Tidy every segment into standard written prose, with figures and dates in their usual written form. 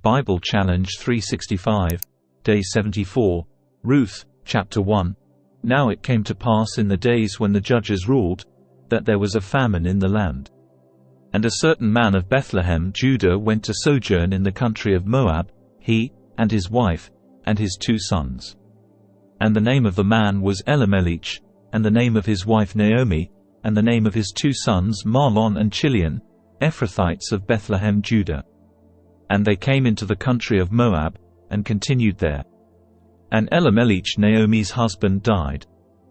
Bible Challenge 365, Day 74, Ruth, Chapter 1. Now it came to pass in the days when the judges ruled, that there was a famine in the land. And a certain man of Bethlehem, Judah, went to sojourn in the country of Moab, he, and his wife, and his 2 sons. And the name of the man was Elimelech, and the name of his wife Naomi, and the name of his 2 sons Mahlon and Chilion, Ephrathites of Bethlehem, Judah. And they came into the country of Moab, and continued there. And Elimelech, Naomi's husband, died,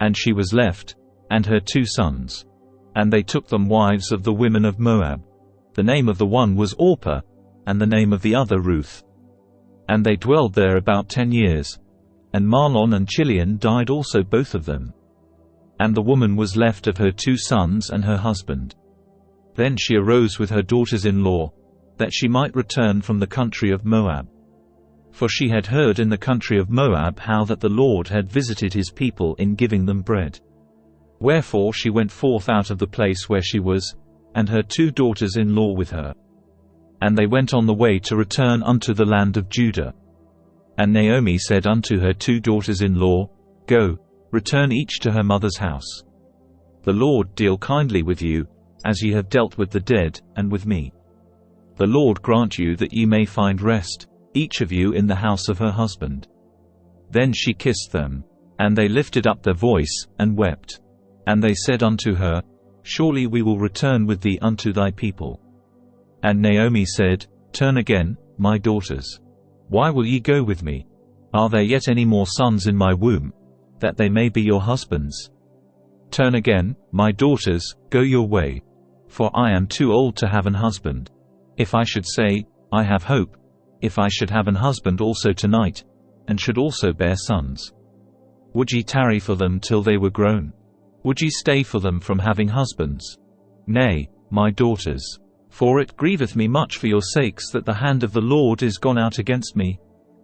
and she was left, and her 2 sons. And they took them wives of the women of Moab. The name of the one was Orpah, and the name of the other Ruth. And they dwelled there about 10 years. And Mahlon and Chilion died also, both of them. And the woman was left of her 2 sons and her husband. Then she arose with her daughters-in-law, that she might return from the country of Moab. For she had heard in the country of Moab how that the Lord had visited his people in giving them bread. Wherefore she went forth out of the place where she was, and her 2 daughters-in-law with her. And they went on the way to return unto the land of Judah. And Naomi said unto her 2 daughters-in-law, Go, return each to her mother's house. The Lord deal kindly with you, as ye have dealt with the dead, and with me. The Lord grant you that ye may find rest, each of you in the house of her husband. Then she kissed them, and they lifted up their voice, and wept. And they said unto her, Surely we will return with thee unto thy people. And Naomi said, Turn again, my daughters. Why will ye go with me? Are there yet any more sons in my womb, that they may be your husbands? Turn again, my daughters, go your way. For I am too old to have an husband. If I should say, I have hope, if I should have an husband also tonight, and should also bear sons. Would ye tarry for them till they were grown? Would ye stay for them from having husbands? Nay, my daughters. For it grieveth me much for your sakes that the hand of the Lord is gone out against me.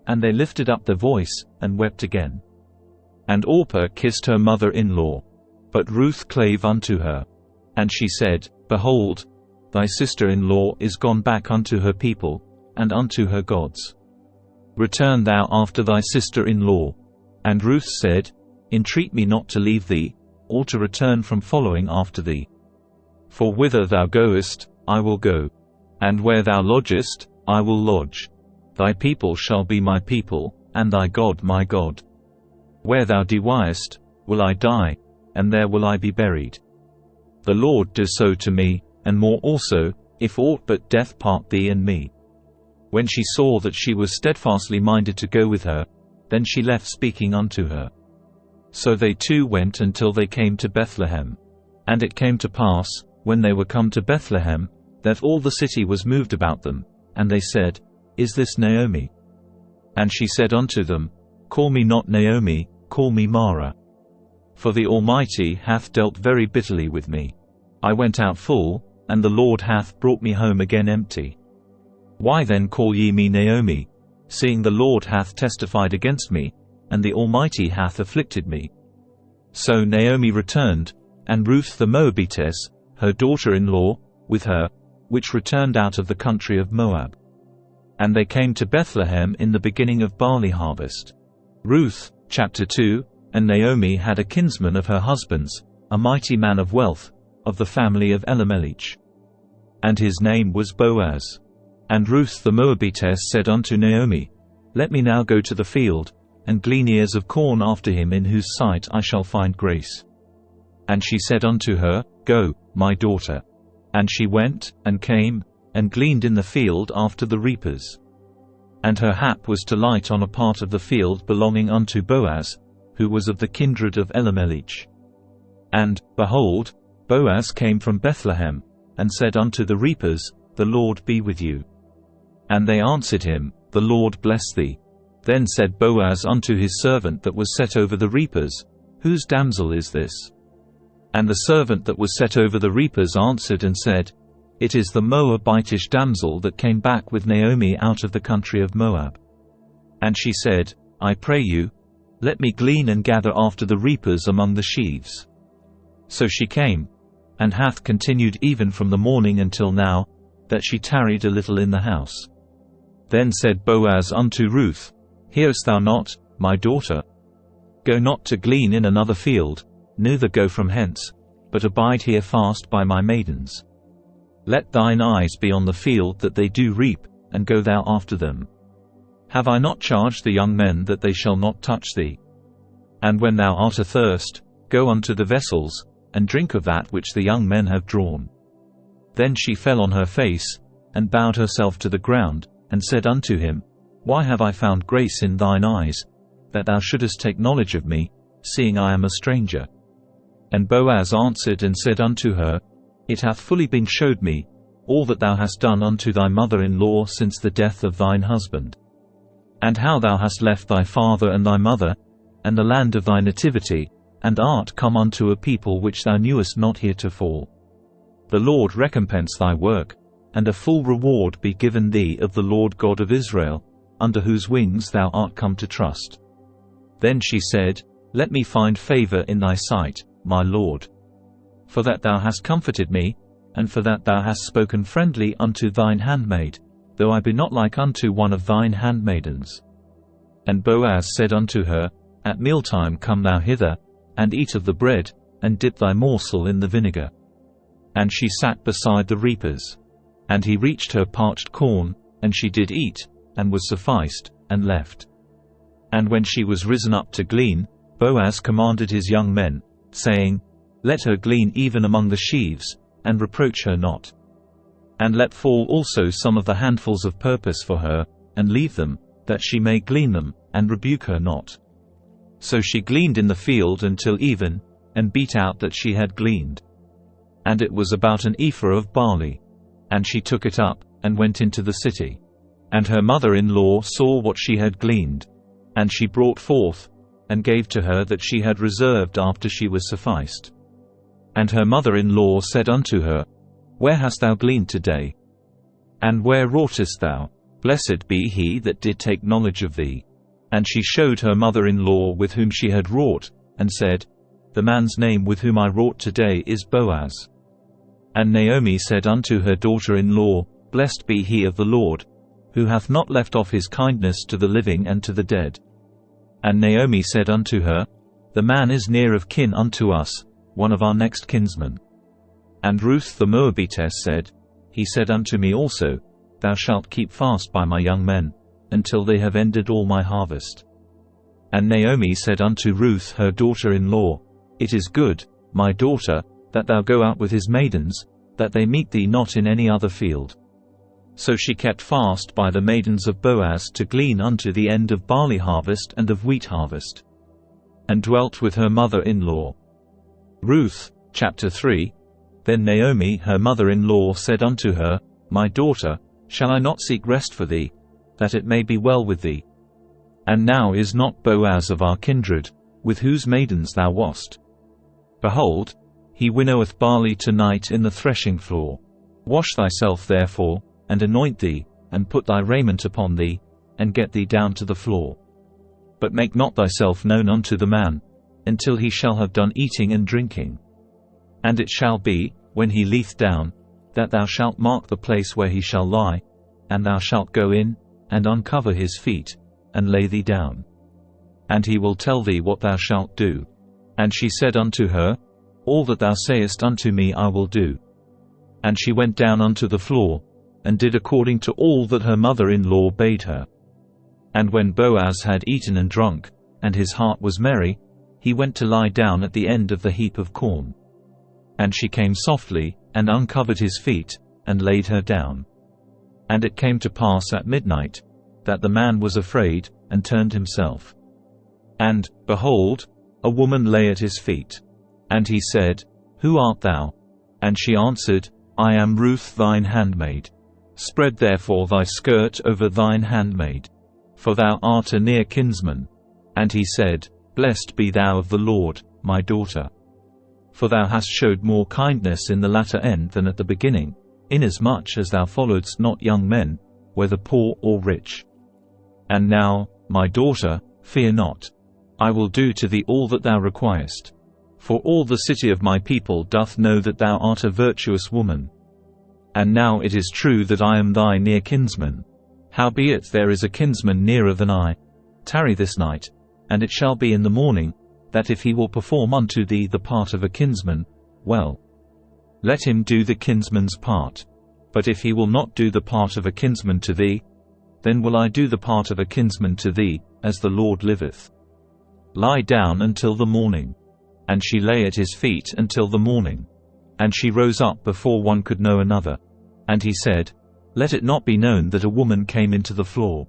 And they lifted up their voice, and wept again. And Orpah kissed her mother-in-law. But Ruth clave unto her. And she said, Behold, thy sister-in-law is gone back unto her people, and unto her gods. Return thou after thy sister-in-law. And Ruth said, Entreat me not to leave thee, or to return from following after thee. For whither thou goest, I will go. And where thou lodgest, I will lodge. Thy people shall be my people, and thy God my God. Where thou diest, will I die, and there will I be buried. The Lord do so to me, and more also, if aught but death part thee and me. When she saw that she was steadfastly minded to go with her, then she left speaking unto her. So they 2 went until they came to Bethlehem. And it came to pass, when they were come to Bethlehem, that all the city was moved about them, and they said, Is this Naomi? And she said unto them, Call me not Naomi, call me Mara. For the Almighty hath dealt very bitterly with me. I went out full, and the Lord hath brought me home again empty. Why then call ye me Naomi, seeing the Lord hath testified against me, and the Almighty hath afflicted me? So Naomi returned, and Ruth the Moabitess, her daughter-in-law, with her, which returned out of the country of Moab. And they came to Bethlehem in the beginning of barley harvest. Ruth, Chapter 2. And Naomi had a kinsman of her husband's, a mighty man of wealth, of the family of Elimelech. And his name was Boaz. And Ruth the Moabitess said unto Naomi, Let me now go to the field, and glean ears of corn after him in whose sight I shall find grace. And she said unto her, Go, my daughter. And she went, and came, and gleaned in the field after the reapers. And her hap was to light on a part of the field belonging unto Boaz, who was of the kindred of Elimelech. And, behold, Boaz came from Bethlehem, and said unto the reapers, The Lord be with you. And they answered him, The Lord bless thee. Then said Boaz unto his servant that was set over the reapers, Whose damsel is this? And the servant that was set over the reapers answered and said, It is the Moabitish damsel that came back with Naomi out of the country of Moab. And she said, I pray you, let me glean and gather after the reapers among the sheaves. So she came, and hath continued even from the morning until now, that she tarried a little in the house. Then said Boaz unto Ruth, Hearest thou not, my daughter? Go not to glean in another field, neither go from hence, but abide here fast by my maidens. Let thine eyes be on the field that they do reap, and go thou after them. Have I not charged the young men that they shall not touch thee? And when thou art athirst, go unto the vessels, and drink of that which the young men have drawn. Then she fell on her face, and bowed herself to the ground, and said unto him, Why have I found grace in thine eyes, that thou shouldest take knowledge of me, seeing I am a stranger? And Boaz answered and said unto her, It hath fully been showed me, all that thou hast done unto thy mother-in-law since the death of thine husband, and how thou hast left thy father and thy mother, and the land of thy nativity, and art come unto a people which thou knewest not heretofore. The Lord recompense thy work, and a full reward be given thee of the Lord God of Israel, under whose wings thou art come to trust. Then she said, Let me find favor in thy sight, my Lord. For that thou hast comforted me, and for that thou hast spoken friendly unto thine handmaid, though I be not like unto one of thine handmaidens. And Boaz said unto her, At mealtime come thou hither, and eat of the bread, and dip thy morsel in the vinegar. And she sat beside the reapers. And he reached her parched corn, and she did eat, and was sufficed, and left. And when she was risen up to glean, Boaz commanded his young men, saying, Let her glean even among the sheaves, and reproach her not. And let fall also some of the handfuls of purpose for her, and leave them, that she may glean them, and rebuke her not. So she gleaned in the field until even, and beat out that she had gleaned. And it was about an ephah of barley. And she took it up, and went into the city. And her mother-in-law saw what she had gleaned. And she brought forth, and gave to her that she had reserved after she was sufficed. And her mother-in-law said unto her, Where hast thou gleaned today? And where wroughtest thou? Blessed be he that did take knowledge of thee. And she showed her mother-in-law with whom she had wrought, and said, The man's name with whom I wrought today is Boaz. And Naomi said unto her daughter-in-law, Blessed be he of the Lord, who hath not left off his kindness to the living and to the dead. And Naomi said unto her, The man is near of kin unto us, one of our next kinsmen. And Ruth the Moabitess said, He said unto me also, Thou shalt keep fast by my young men, until they have ended all my harvest. And Naomi said unto Ruth her daughter-in-law, It is good, my daughter, that thou go out with his maidens, that they meet thee not in any other field. So she kept fast by the maidens of Boaz to glean unto the end of barley harvest and of wheat harvest, and dwelt with her mother-in-law. Ruth, chapter 3. Then Naomi her mother-in-law said unto her, My daughter, shall I not seek rest for thee, that it may be well with thee? And now is not Boaz of our kindred, with whose maidens thou wast? Behold, he winnoweth barley tonight in the threshing floor. Wash thyself therefore, and anoint thee, and put thy raiment upon thee, and get thee down to the floor. But make not thyself known unto the man, until he shall have done eating and drinking. And it shall be, when he lieth down, that thou shalt mark the place where he shall lie, and thou shalt go in, and uncover his feet, and lay thee down. And he will tell thee what thou shalt do. And she said unto her, All that thou sayest unto me I will do. And she went down unto the floor, and did according to all that her mother-in-law bade her. And when Boaz had eaten and drunk, and his heart was merry, he went to lie down at the end of the heap of corn. And she came softly, and uncovered his feet, and laid her down. And it came to pass at midnight, that the man was afraid, and turned himself. And, behold, a woman lay at his feet. And he said, Who art thou? And she answered, I am Ruth thine handmaid. Spread therefore thy skirt over thine handmaid, for thou art a near kinsman. And he said, Blessed be thou of the Lord, my daughter. For thou hast showed more kindness in the latter end than at the beginning, inasmuch as thou followedst not young men, whether poor or rich. And now, my daughter, fear not. I will do to thee all that thou requirest. For all the city of my people doth know that thou art a virtuous woman. And now it is true that I am thy near kinsman. Howbeit there is a kinsman nearer than I. Tarry this night, and it shall be in the morning, that if he will perform unto thee the part of a kinsman, well, let him do the kinsman's part. But if he will not do the part of a kinsman to thee, then will I do the part of a kinsman to thee, as the Lord liveth. Lie down until the morning. And she lay at his feet until the morning. And she rose up before one could know another. And he said, Let it not be known that a woman came into the floor.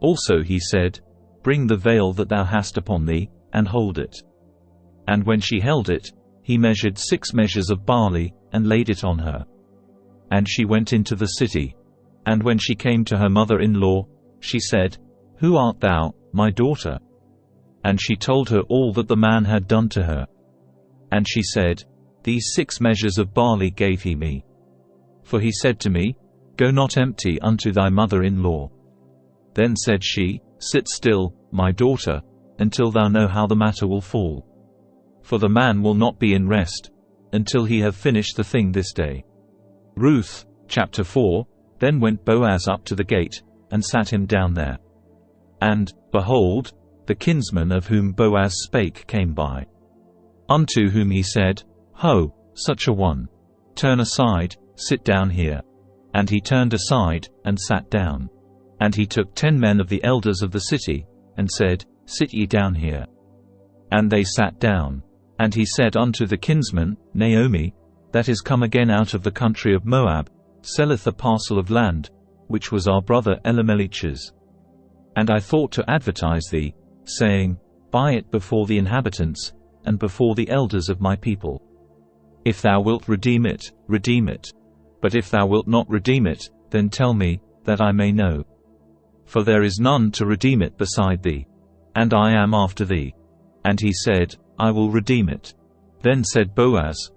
Also he said, Bring the veil that thou hast upon thee, and hold it. And when she held it, he measured 6 measures of barley, and laid it on her. And she went into the city. And when she came to her mother-in-law, she said, Who art thou, my daughter? And she told her all that the man had done to her. And she said, These 6 measures of barley gave he me. For he said to me, Go not empty unto thy mother-in-law. Then said she, Sit still, my daughter, until thou know how the matter will fall. For the man will not be in rest, until he have finished the thing this day. Ruth, chapter 4. Then went Boaz up to the gate, and sat him down there. And, behold, the kinsman of whom Boaz spake came by. Unto whom he said, Ho, such a one! Turn aside, sit down here. And he turned aside, and sat down. And he took 10 men of the elders of the city, and said, Sit ye down here. And they sat down. And he said unto the kinsman, Naomi, that is come again out of the country of Moab, selleth a parcel of land, which was our brother Elimelech's. And I thought to advertise thee, saying, Buy it before the inhabitants, and before the elders of my people. If thou wilt redeem it, redeem it. But if thou wilt not redeem it, then tell me, that I may know. For there is none to redeem it beside thee, and I am after thee. And he said, I will redeem it. Then said Boaz,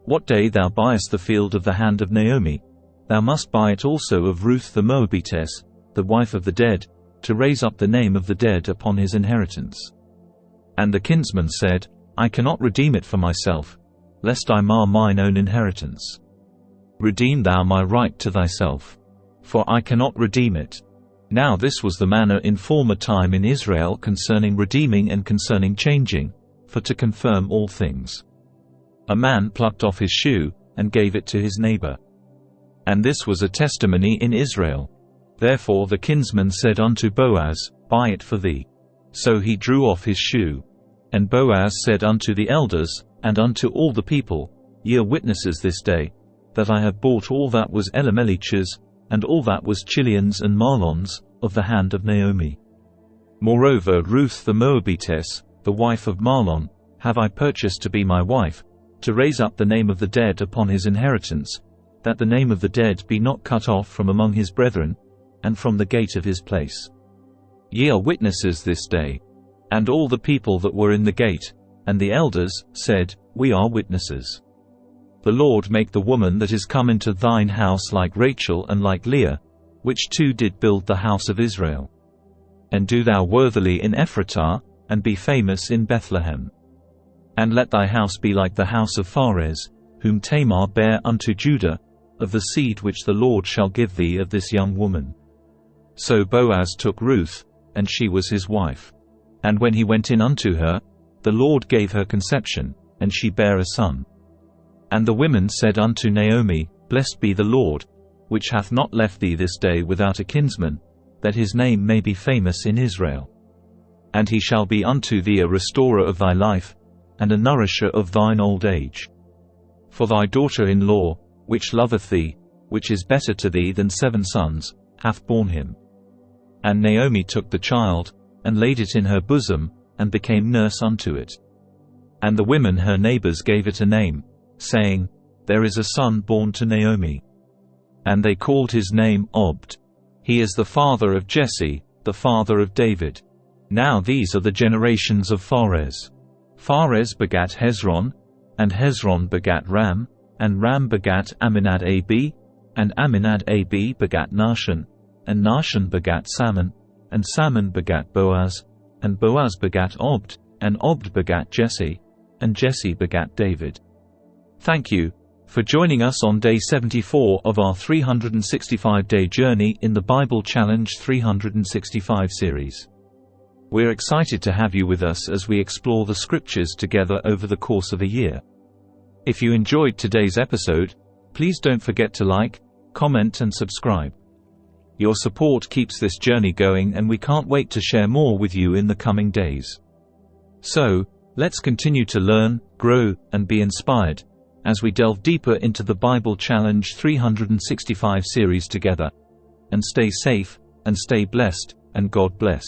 What day thou buyest the field of the hand of Naomi, thou must buy it also of Ruth the Moabitess, the wife of the dead, to raise up the name of the dead upon his inheritance. And the kinsman said, I cannot redeem it for myself, lest I mar mine own inheritance. Redeem thou my right to thyself, for I cannot redeem it. Now this was the manner in former time in Israel concerning redeeming and concerning changing, for to confirm all things. A man plucked off his shoe, and gave it to his neighbor. And this was a testimony in Israel. Therefore the kinsman said unto Boaz, Buy it for thee. So he drew off his shoe. And Boaz said unto the elders, and unto all the people, Ye are witnesses this day, that I have bought all that was Elimelech's, and all that was Chilion's and Mahlon's, of the hand of Naomi. Moreover Ruth the Moabitess, the wife of Mahlon, have I purchased to be my wife, to raise up the name of the dead upon his inheritance, that the name of the dead be not cut off from among his brethren, and from the gate of his place. Ye are witnesses this day. And all the people that were in the gate, and the elders, said, We are witnesses. The Lord make the woman that is come into thine house like Rachel and like Leah, which two did build the house of Israel. And do thou worthily in Ephratah, and be famous in Bethlehem. And let thy house be like the house of Phares, whom Tamar bare unto Judah, of the seed which the Lord shall give thee of this young woman. So Boaz took Ruth, and she was his wife. And when he went in unto her, the Lord gave her conception, and she bare a son. And the women said unto Naomi, Blessed be the Lord, which hath not left thee this day without a kinsman, that his name may be famous in Israel. And he shall be unto thee a restorer of thy life, and a nourisher of thine old age. For thy daughter-in-law, which loveth thee, which is better to thee than 7 sons, hath borne him. And Naomi took the child, and laid it in her bosom, and became nurse unto it. And the women her neighbors gave it a name, saying, There is a son born to Naomi. And they called his name Obed. He is the father of Jesse, the father of David. Now these are the generations of Phares. Phares begat Hezron, and Hezron begat Ram, and Ram begat Amminadab, and Amminadab begat Nahshon, and Nahshon begat Salmon, and Salmon begat Boaz, and Boaz begat Obed, and Obed begat Jesse, and Jesse begat David. Thank you, for joining us on day 74 of our 365-day journey in the Bible Challenge 365 series. We're excited to have you with us as we explore the scriptures together over the course of a year. If you enjoyed today's episode, please don't forget to like, comment and subscribe. Your support keeps this journey going, and we can't wait to share more with you in the coming days. So, let's continue to learn, grow, and be inspired as we delve deeper into the Bible Challenge 365 series together. And stay safe, and stay blessed, and God bless.